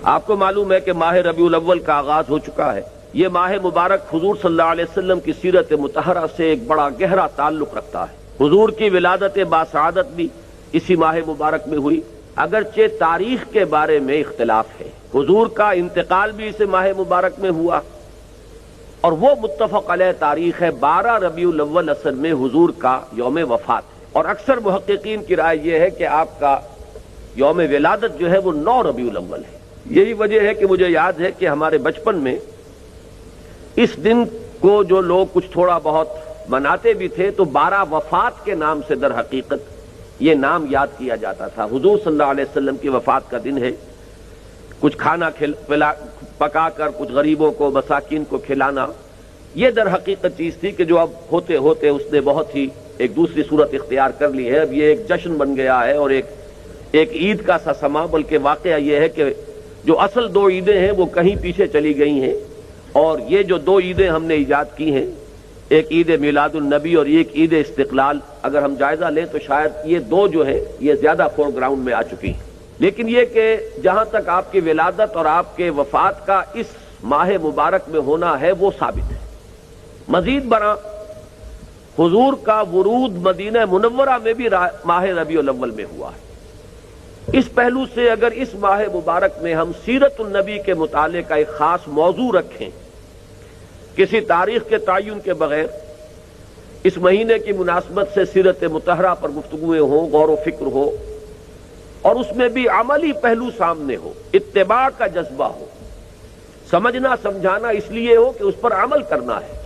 آپ کو معلوم ہے کہ ماہ ربیع الاول کا آغاز ہو چکا ہے۔ یہ ماہ مبارک حضور صلی اللہ علیہ وسلم کی سیرت مطہرہ سے ایک بڑا گہرا تعلق رکھتا ہے۔ حضور کی ولادت باسعادت بھی اسی ماہ مبارک میں ہوئی، اگرچہ تاریخ کے بارے میں اختلاف ہے۔ حضور کا انتقال بھی اس ماہ مبارک میں ہوا، اور وہ متفق علیہ تاریخ ہے 12 ربیع الاول اصل میں حضور کا یوم وفات ہے، اور اکثر محققین کی رائے یہ ہے کہ آپ کا یوم ولادت جو ہے وہ 9 ربیع الاول ہے۔ یہی وجہ ہے کہ مجھے یاد ہے کہ ہمارے بچپن میں اس دن کو جو لوگ کچھ تھوڑا بہت مناتے بھی تھے تو 12 وفات کے نام سے در حقیقت یہ نام یاد کیا جاتا تھا۔ حضور صلی اللہ علیہ وسلم کی وفات کا دن ہے، کچھ کھانا پکا کر کچھ غریبوں کو مساکین کو کھلانا، یہ در حقیقت چیز تھی کہ جو اب ہوتے ہوتے اس نے بہت ہی ایک دوسری صورت اختیار کر لی ہے۔ اب یہ ایک جشن بن گیا ہے اور ایک عید کا سا سما، بلکہ واقعہ یہ ہے کہ جو اصل 2 عیدیں ہیں وہ کہیں پیچھے چلی گئی ہیں، اور یہ جو 2 عیدیں ہم نے ایجاد کی ہیں، ایک عید میلاد النبی اور ایک عید استقلال، اگر ہم جائزہ لیں تو شاید یہ 2 جو ہیں یہ زیادہ فور گراؤنڈ میں آ چکی ہیں۔ لیکن یہ کہ جہاں تک آپ کی ولادت اور آپ کے وفات کا اس ماہ مبارک میں ہونا ہے وہ ثابت ہے۔ مزید برآں حضور کا ورود مدینہ منورہ میں بھی ماہ ربیع الاول میں ہوا ہے۔ اس پہلو سے اگر اس ماہ مبارک میں ہم سیرت النبی کے مطالعے کا ایک خاص موضوع رکھیں، کسی تاریخ کے تعین کے بغیر اس مہینے کی مناسبت سے سیرت مطہرہ پر گفتگویں ہوں، غور و فکر ہو، اور اس میں بھی عملی پہلو سامنے ہو، اتباع کا جذبہ ہو، سمجھنا سمجھانا اس لیے ہو کہ اس پر عمل کرنا ہے۔